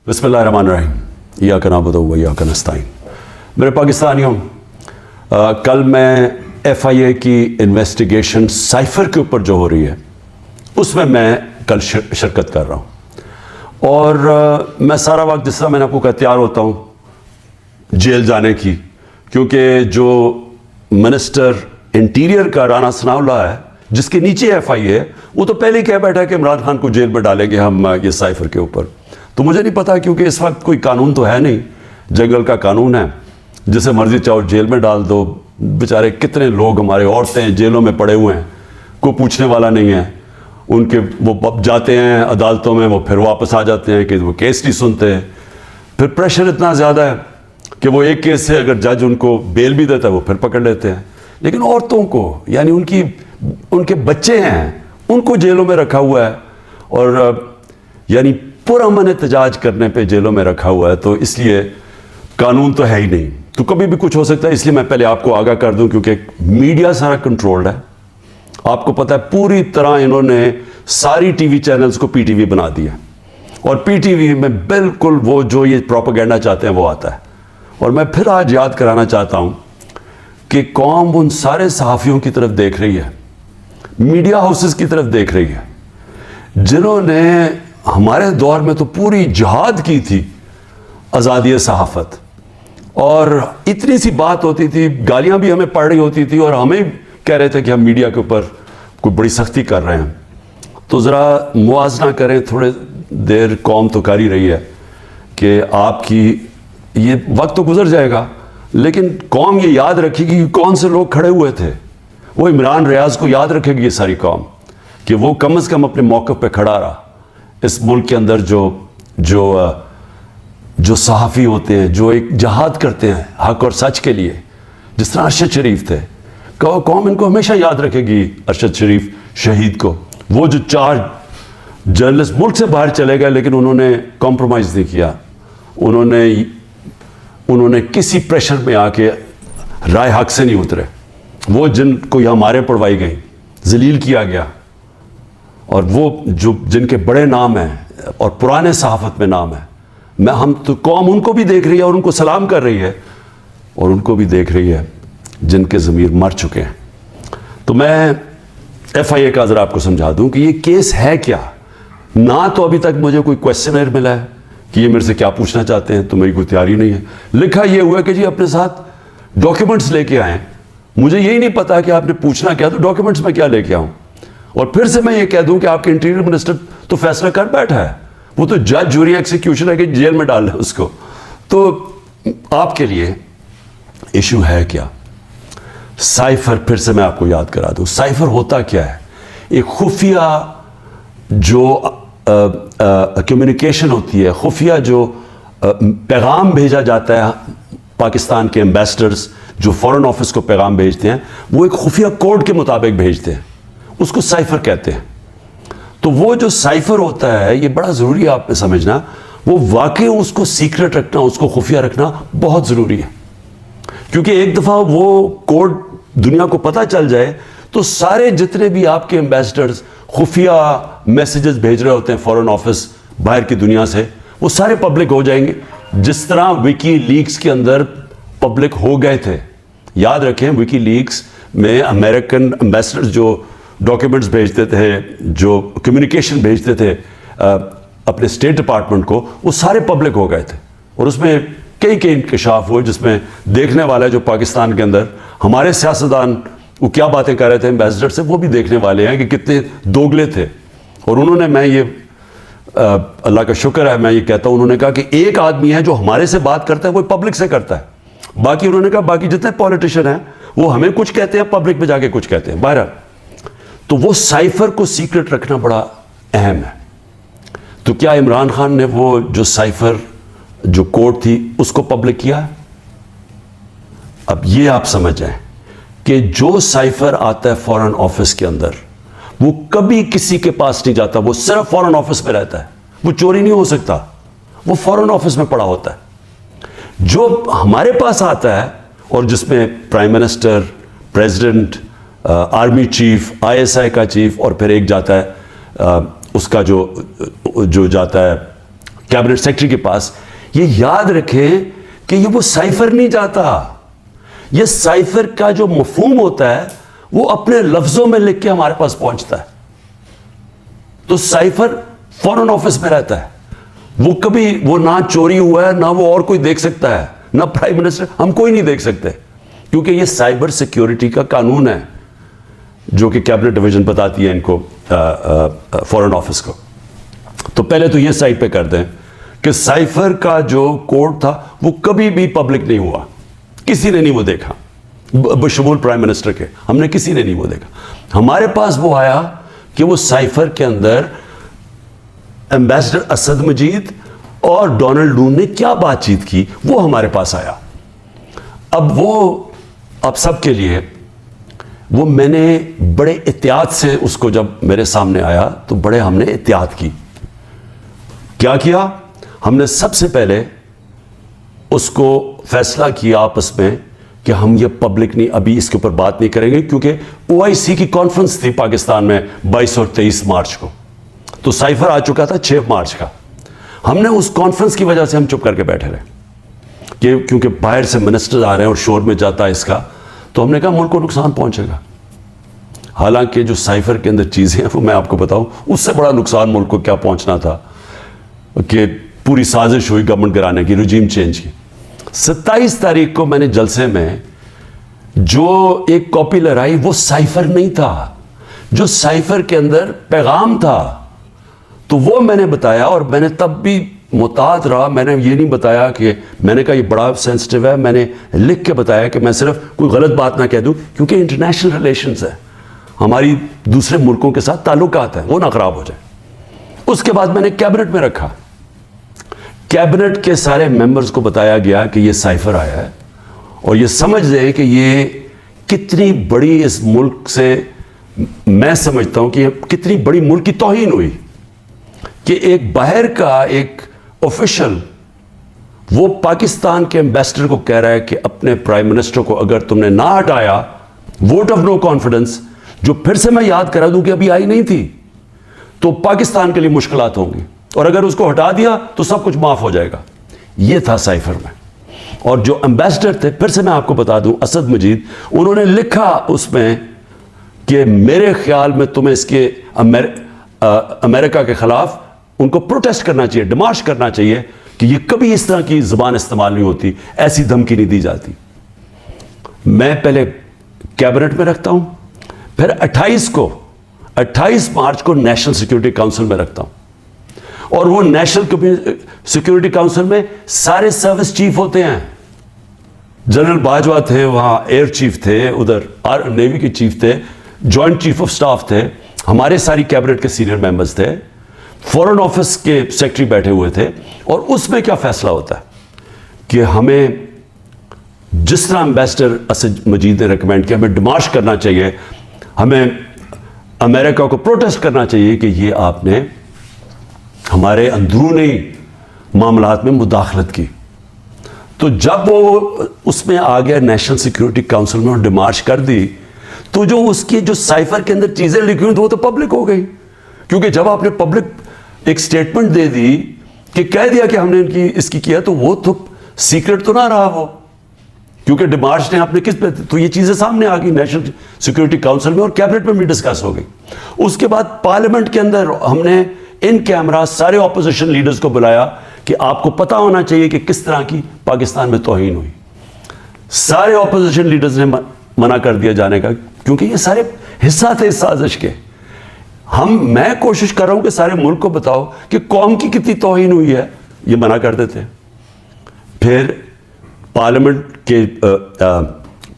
बिस्मिल्लाहिर्रहमानिर्रहीम, इय्याका नअबुदु व इय्याका नस्तईन। मेरे पाकिस्तानियों, कल मैं FIA की इन्वेस्टिगेशन साइफर के ऊपर जो हो रही है उसमें मैं कल शिरकत कर रहा हूँ। और मैं सारा वक्त जिस तरह मैंने आपको कहा तैयार होता हूँ जेल जाने की, क्योंकि जो मिनिस्टर इंटीरियर का राना सनाउल्लाह है जिसके नीचे FIA है, वो तो पहले ही कह बैठा है कि इमरान खान को जेल में डालेंगे हम ये साइफर के ऊपर। तो मुझे नहीं पता, क्योंकि इस वक्त कोई कानून तो है नहीं, जंगल का कानून है, जिसे मर्जी चाहो जेल में डाल दो। बेचारे कितने लोग हमारे औरतें जेलों में पड़े हुए हैं, कोई पूछने वाला नहीं है उनके। वो जाते हैं अदालतों में, वो फिर वापस आ जाते हैं कि वो केस नहीं सुनते। फिर प्रेशर इतना ज़्यादा है कि वो एक केस से अगर जज उनको बेल भी देता है वो फिर पकड़ लेते हैं। लेकिन औरतों को, यानी उनके बच्चे हैं, उनको जेलों में रखा हुआ है, और यानी पुरअमन एहतजाज करने पे जेलों में रखा हुआ है। तो इसलिए कानून तो है ही नहीं, तो कभी भी कुछ हो सकता है। इसलिए मैं पहले आपको आगाह कर दूं, क्योंकि मीडिया सारा कंट्रोल्ड है। आपको पता है पूरी तरह इन्होंने सारी टीवी चैनल्स को PTV बना दिया, और PTV में बिल्कुल वो जो ये प्रोपेगेंडा चाहते हैं वो आता है। और मैं फिर आज याद कराना चाहता हूं कि कौम उन सारे सहाफ़ियों की तरफ देख रही है, मीडिया हाउसेस की तरफ देख रही है, जिन्होंने हमारे दौर में तो पूरी जिहाद की थी आज़ादी सहाफ़त। और इतनी सी बात होती थी, गालियां भी हमें पड़ रही होती थी, और हमें कह रहे थे कि हम मीडिया के ऊपर कोई बड़ी सख्ती कर रहे हैं। तो ज़रा मुआवजा करें, थोड़े देर कौम तो कर ही रही है कि आपकी ये वक्त तो गुजर जाएगा, लेकिन कौम ये याद रखेगी कि कौन से लोग खड़े हुए थे। वो इमरान रियाज को याद रखेगी ये सारी कौम, कि वो कम से कम अपने मौक़िफ़ पे खड़ा रहा। इस मुल्क के अंदर जो सहाफ़ी होते हैं, जो एक जहाद करते हैं हक और सच के लिए, जिस तरह अरशद शरीफ थे, कौम इनको हमेशा याद रखेगी। अरशद शरीफ शहीद को, वो जो 4 जर्नलिस्ट मुल्क से बाहर चले गए, लेकिन उन्होंने कॉम्प्रोमाइज़ नहीं किया। उन्होंने किसी प्रेशर में आके राय हक से नहीं उतरे। वो जिनको यहाँ मारे पड़वाई गई, जलील किया गया, और वो जो जिनके बड़े नाम हैं और पुराने सहाफ़त में नाम है, हम तो कौम उनको भी देख रही है और उनको सलाम कर रही है, और उनको भी देख रही है जिनके ज़मीर मर चुके हैं। तो मैं FIA का ज़रा आपको समझा दूं कि ये केस है क्या। ना तो अभी तक मुझे कोई क्वेश्चनर मिला है कि ये मेरे से क्या पूछना चाहते हैं, तो मेरी कोई तैयारी नहीं है। लिखा ये हुआ कि जी अपने साथ डॉक्यूमेंट्स लेके आएँ। मुझे यही नहीं पता कि आपने पूछना क्या, तो डॉक्यूमेंट्स में क्या लेके आऊँ। और फिर से मैं ये कह दूं कि आपके इंटीरियर मिनिस्टर तो फैसला कर बैठा है, वो तो जज जूरी एक्सिक्यूशन है कि जेल में डाल रहे उसको। तो आपके लिए इशू है क्या। साइफर फिर से मैं आपको याद करा दूं, साइफर होता क्या है। एक खुफिया जो कम्युनिकेशन होती है, खुफिया जो पैगाम भेजा जाता है, पाकिस्तान के एम्बेसडर्स जो फॉरेन ऑफिस को पैगाम भेजते हैं, वो एक खुफिया कोड के मुताबिक भेजते हैं, उसको साइफर कहते हैं। तो वो जो साइफर होता है, ये बड़ा ज़रूरी है आपने समझना, वो वाकई उसको सीक्रेट रखना, उसको खुफिया रखना बहुत ज़रूरी है। क्योंकि एक दफ़ा वो कोड दुनिया को पता चल जाए, तो सारे जितने भी आपके एम्बेसडर्स खुफिया मैसेजेस भेज रहे होते हैं फॉरेन ऑफिस बाहर की दुनिया से, वो सारे पब्लिक हो जाएंगे, जिस तरह विकी लीक्स के अंदर पब्लिक हो गए थे। याद रखें, विकी लीक्स में अमेरिकन एम्बेसडर्स जो डॉक्यूमेंट्स भेजते थे, जो कम्युनिकेशन भेजते थे अपने स्टेट डिपार्टमेंट को, वो सारे पब्लिक हो गए थे। और उसमें कई इंकशाफ हुए, जिसमें देखने वाले जो पाकिस्तान के अंदर हमारे सियासतदान वो क्या बातें कर रहे थे एम्बेसडर से, वो भी देखने वाले हैं कि कितने दोगले थे। और उन्होंने, मैं ये अल्लाह का शुक्र है, मैं ये कहता हूँ, उन्होंने कहा कि एक आदमी है जो हमारे से बात करता है, वो पब्लिक से करता है। बाकी उन्होंने कहा बाकी जितने पॉलिटिशियन हैं वो हमें कुछ कहते हैं, पब्लिक में जाके कुछ कहते हैं। बहरहाल, तो वो साइफर को सीक्रेट रखना बड़ा अहम है। तो क्या इमरान खान ने वो जो साइफर जो कोड थी उसको पब्लिक किया? अब ये आप समझ जाएं कि जो साइफर आता है फॉरेन ऑफिस के अंदर, वो कभी किसी के पास नहीं जाता, वो सिर्फ फॉरेन ऑफिस में रहता है, वो चोरी नहीं हो सकता, वो फॉरेन ऑफिस में पड़ा होता है। जो हमारे पास आता है और जिसमें prime minister, president, army chief, ISI का चीफ, और फिर एक जाता है उसका जो जाता है कैबिनेट सेक्रेटरी के पास, ये याद रखें कि ये वो साइफर नहीं जाता, ये साइफर का जो मफहूम होता है वो अपने लफ्जों में लिख के हमारे पास पहुंचता है। तो साइफर फॉरेन ऑफिस में रहता है, वो कभी वो ना चोरी हुआ है, ना वो और कोई देख सकता है, ना प्राइम मिनिस्टर, हम कोई नहीं देख सकते, क्योंकि ये साइबर सिक्योरिटी का कानून है जो कि कैबिनेट डिवीजन बताती है इनको, फॉरेन ऑफिस को। तो पहले तो ये साइड पे कर दें कि साइफर का जो कोड था वो कभी भी पब्लिक नहीं हुआ, किसी ने नहीं वो देखा, बशमूल प्राइम मिनिस्टर के, हमने किसी ने नहीं वो देखा। हमारे पास वो आया कि वो साइफर के अंदर एम्बेसडर असद मजीद और डोनाल्ड नून ने क्या बातचीत की, वो हमारे पास आया। अब वो आप सबके लिए वो मैंने बड़े एहतियात से उसको, जब मेरे सामने आया तो बड़े हमने एहतियात की। क्या किया हमने? सबसे पहले उसको फैसला किया आपस में कि हम ये पब्लिक नहीं, अभी इसके ऊपर बात नहीं करेंगे, क्योंकि OIC की कॉन्फ्रेंस थी पाकिस्तान में 22 और 23 मार्च को, तो साइफर आ चुका था 6 मार्च का। हमने उस कॉन्फ्रेंस की वजह से हम चुप करके बैठे रहे कि क्योंकि बाहर से मिनिस्टर आ रहे हैं और शोर में जाता है इसका, तो हमने कहा मुल्क को नुकसान पहुंचेगा। हालांकि जो साइफर के अंदर चीज़ें हैं वो मैं आपको बताऊं, उससे बड़ा नुकसान मुल्क को क्या पहुंचना था कि पूरी साजिश हुई गवर्नमेंट गिराने की, रजीम चेंज की। 27 तारीख को मैंने जलसे में जो एक कॉपी लहराई वो साइफर नहीं था, जो साइफर के अंदर पैगाम था, तो वो मैंने बताया। और मैंने तब भी मुताद रहा, मैंने ये नहीं बताया कि मैंने कहा ये बड़ा सेंसिटिव है, मैंने लिख के बताया कि मैं सिर्फ कोई गलत बात ना कह दूं, क्योंकि इंटरनेशनल रिलेशंस है, हमारी दूसरे मुल्कों के साथ ताल्लुकात हैं, वो ना खराब हो जाए। उसके बाद मैंने कैबिनेट में रखा, कैबिनेट के सारे मेंबर्स को बताया गया कि ये साइफर आया है, और ये समझ लें कि ये कितनी बड़ी इस मुल्क से, मैं समझता हूं कि ये कितनी बड़ी मुल्क की तौहीन हुई कि एक बाहर का एक ऑफिशियल वो पाकिस्तान के एम्बेसडर को कह रहा है कि अपने प्राइम मिनिस्टर को अगर तुमने ना हटाया, वोट ऑफ नो कॉन्फिडेंस, जो फिर से मैं याद करा दूं कि अभी आई नहीं थी, तो पाकिस्तान के लिए मुश्किलात होंगी, और अगर उसको हटा दिया तो सब कुछ माफ हो जाएगा। ये था साइफर में। और जो एम्बेसडर थे, फिर से मैं आपको बता दूं, असद मजीद, उन्होंने लिखा उसमें कि मेरे ख्याल में तुम्हें इसके अमेरिका के खिलाफ उनको प्रोटेस्ट करना चाहिए, डिमार्च करना चाहिए कि ये कभी इस तरह की जुबान इस्तेमाल नहीं होती, ऐसी धमकी नहीं दी जाती। मैं पहले कैबिनेट में रखता हूं, फिर 28 मार्च को नेशनल सिक्योरिटी काउंसिल में रखता हूं। और वो नेशनल सिक्योरिटी काउंसिल में सारे सर्विस चीफ होते हैं, जनरल बाजवा थे वहां, एयर चीफ थे, उधर नेवी के चीफ थे, जॉइंट चीफ ऑफ स्टाफ थे, हमारे सारी कैबिनेट के सीनियर मेंबर्स थे, फॉरेन ऑफिस के सेक्रेटरी बैठे हुए थे। और उसमें क्या फैसला होता है कि हमें जिस तरह एम्बेसडर असद मजीद ने रिकमेंड किया, हमें डिमार्च करना चाहिए, हमें अमेरिका को प्रोटेस्ट करना चाहिए कि ये आपने हमारे अंदरूनी मामलात में मुदाखलत की। तो जब वो उसमें आ गया नेशनल सिक्योरिटी काउंसिल में और डिमार्च कर दी, तो जो उसकी जो साइफर के अंदर चीजें लिखी हुई वो तो पब्लिक हो गई, क्योंकि जब आपने पब्लिक एक स्टेटमेंट दे दी कि कह दिया कि हमने इनकी इसकी किया, तो वो तो सीक्रेट तो ना रहा वो, क्योंकि डिमार्च ने आपने किस पे, तो ये चीजें सामने आ गई नेशनल सिक्योरिटी काउंसिल में और कैबिनेट में भी डिस्कस हो गई। उसके बाद पार्लियामेंट के अंदर हमने इन कैमरा सारे ऑपोजिशन लीडर्स को बुलाया कि आपको पता होना चाहिए कि किस तरह की पाकिस्तान में तौहीन हुई। सारे ऑपोजिशन लीडर्स ने मना कर दिया जाने का, क्योंकि ये सारे हिस्सा थे इस साजिश के। मैं कोशिश कर रहा हूं कि सारे मुल्क को बताओ कि कौम की कितनी तौहीन हुई है, ये मना कर देते। फिर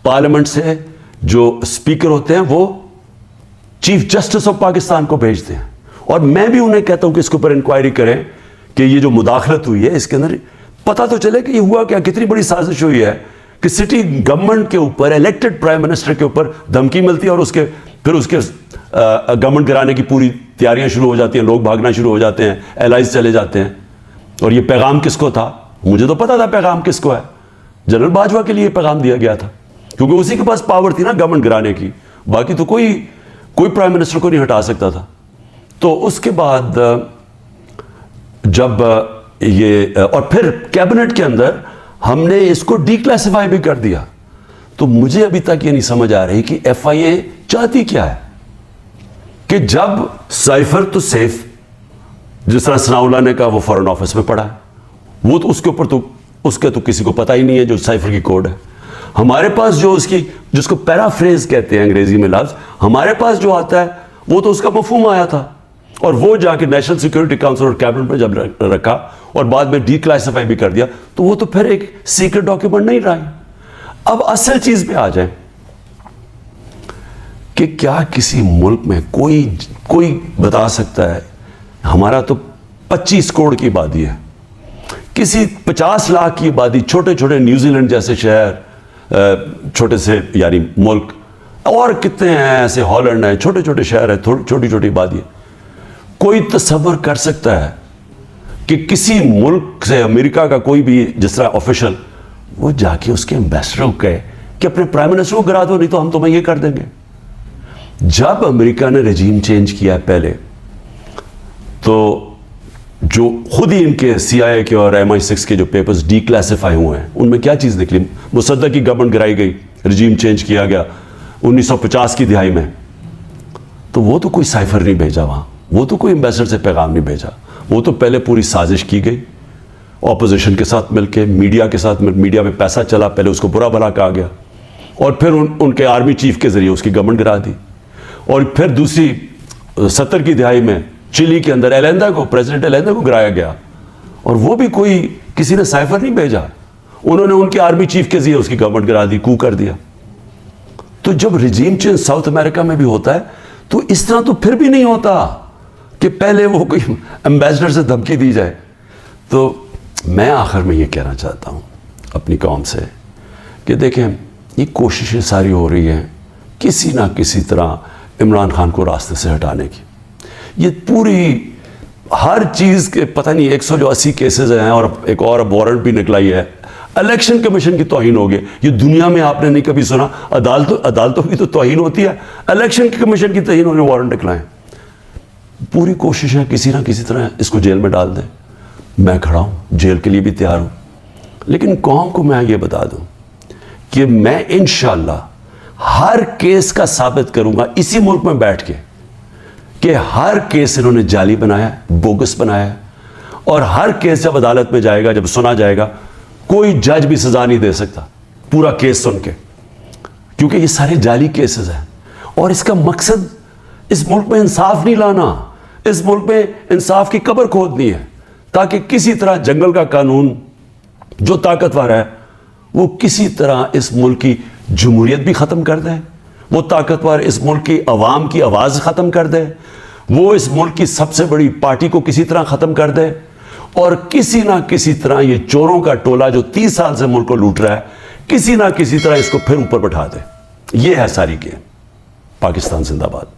पार्लियामेंट से जो स्पीकर होते हैं वो चीफ जस्टिस ऑफ पाकिस्तान को भेजते हैं, और मैं भी उन्हें कहता हूं कि इसके ऊपर इंक्वायरी करें कि ये जो मुदाखलत हुई है इसके अंदर पता तो चले कि ये हुआ क्या, कितनी बड़ी साजिश हुई है कि सिटी गवर्नमेंट के ऊपर, इलेक्टेड प्राइम मिनिस्टर के ऊपर धमकी मिलती है, और फिर उसके गवर्नमेंट गिराने की पूरी तैयारियां शुरू हो जाती हैं, लोग भागना शुरू हो जाते हैं, एलाइज चले जाते हैं। और ये पैगाम किसको था? मुझे तो पता था पैगाम किसको है, जनरल बाजवा के लिए पैगाम दिया गया था, क्योंकि उसी के पास पावर थी ना गवर्नमेंट गिराने की, बाकी तो कोई प्राइम मिनिस्टर को नहीं हटा सकता था। तो उसके बाद जब یہ اور پھر کیبنٹ کے اندر ہم نے اس کو ڈی کلاسیفائی بھی کر دیا. تو مجھے ابھی تک یہ نہیں سمجھ آ رہی کہ ایف آئی اے چاہتی کیا ہے کہ جب سائفر تو سیف, جس طرح ثناء اللہ نے کہا وہ فورن آفس میں پڑا ہے, وہ تو اس کے اوپر تو اس کا تو کسی کو پتہ ہی نہیں ہے جو سائفر کی کوڈ ہے. ہمارے پاس جو اس کی جس کو پیرافریز کہتے ہیں انگریزی میں لفظ, ہمارے پاس جو آتا ہے وہ تو اس کا مفہوم آیا تھا, اور وہ جا کے نیشنل سیکورٹی کاؤنسل اور کیبنٹ میں جب رکھا اور بعد میں ڈی کلاسیفائی بھی کر دیا تو وہ تو پھر ایک سیکرٹ ڈاکیومنٹ نہیں رہا. اب اصل چیز پہ آ جائیں کہ کیا کسی ملک میں کوئی بتا سکتا ہے, ہمارا تو 25 کروڑ کی آبادی ہے, کسی 50 لاکھ کی آبادی, چھوٹے چھوٹے نیوزی لینڈ جیسے شہر, چھوٹے سے یعنی ملک, اور کتنے ہیں ایسے, ہالینڈ ہے, چھوٹے چھوٹے شہر ہے, چھوٹی چھوٹی آبادی ہے. کوئی تصور کر سکتا ہے کہ کسی ملک سے امریکہ کا کوئی بھی جس طرح آفیشل وہ جا کے اس کے ایمبیسڈر کو کہے کہ اپنے پرائم منسٹر کو گرا دو, نہیں تو ہم تمہیں یہ کر دیں گے. جب امریکہ نے رجیم چینج کیا ہے پہلے, تو جو خود ہی ان کے سی آئی اے کے اور MI6 کے جو پیپرز ڈی کلاسیفائی ہوئے ہیں ان میں کیا چیز نکلی, مصدق کی گورنمنٹ گرائی گئی, رجیم چینج کیا گیا 1950 کی دہائی میں, تو وہ تو کوئی سائفر نہیں بھیجا وہاں, وہ تو کوئی ایمبیسڈر سے پیغام نہیں بھیجا, وہ تو پہلے پوری سازش کی گئی اپوزیشن کے ساتھ مل کے, میڈیا کے ساتھ میڈیا میں پیسہ چلا, پہلے اس کو برا بھلا کہا گیا, اور پھر ان کے آرمی چیف کے ذریعے اس کی گورنمنٹ گرا دی. اور پھر دوسری 70 کی دہائی میں چلی کے اندر ایلیندا کو, پریزیڈنٹ ایلیندا کو گرایا گیا, اور وہ بھی کوئی کسی نے سائفر نہیں بھیجا, انہوں نے ان کے آرمی چیف کے ذریعے اس کی گورنمنٹ گرا دی, کو کر دیا. تو جب رجیم چینج ساؤتھ امریکہ میں بھی ہوتا ہے تو اس طرح تو پھر بھی نہیں ہوتا کہ پہلے وہ کوئی ایمبیسڈر سے دھمکی دی جائے. تو میں آخر میں یہ کہنا چاہتا ہوں اپنی قوم سے کہ دیکھیں, یہ کوششیں ساری ہو رہی ہیں کسی نہ کسی طرح عمران خان کو راستے سے ہٹانے کی. یہ پوری ہر چیز کے پتہ نہیں 180 کیسز ہیں, اور ایک اور وارنٹ بھی نکلائی ہے, الیکشن کمیشن کی توہین ہو گئی. یہ دنیا میں آپ نے نہیں کبھی سنا, عدالتوں کی تو توہین ہوتی ہے, الیکشن کمیشن کی توہین ہونے وارنٹ نکلائیں. پوری کوشش ہے کسی نہ کسی طرح اس کو جیل میں ڈال دیں. میں کھڑا ہوں, جیل کے لیے بھی تیار ہوں, لیکن قوم کو میں یہ بتا دوں کہ میں انشاءاللہ ہر کیس کا ثابت کروں گا اسی ملک میں بیٹھ کے کہ ہر کیس انہوں نے جعلی بنایا, بوگس بنایا, اور ہر کیس جب عدالت میں جائے گا, جب سنا جائے گا, کوئی جج بھی سزا نہیں دے سکتا پورا کیس سن کے, کیونکہ یہ سارے جعلی کیسز ہیں. اور اس کا مقصد اس ملک میں انصاف نہیں لانا, اس ملک میں انصاف کی قبر کھودنی ہے, تاکہ کسی طرح جنگل کا قانون جو طاقتور ہے وہ کسی طرح اس ملک کی جمہوریت بھی ختم کر دے, وہ طاقتور اس ملک کی عوام کی آواز ختم کر دے, وہ اس ملک کی سب سے بڑی پارٹی کو کسی طرح ختم کر دے, اور کسی نہ کسی طرح یہ چوروں کا ٹولہ جو 30 سال سے ملک کو لوٹ رہا ہے کسی نہ کسی طرح اس کو پھر اوپر بٹھا دے. یہ ہے ساری گیم. پاکستان زندہ باد.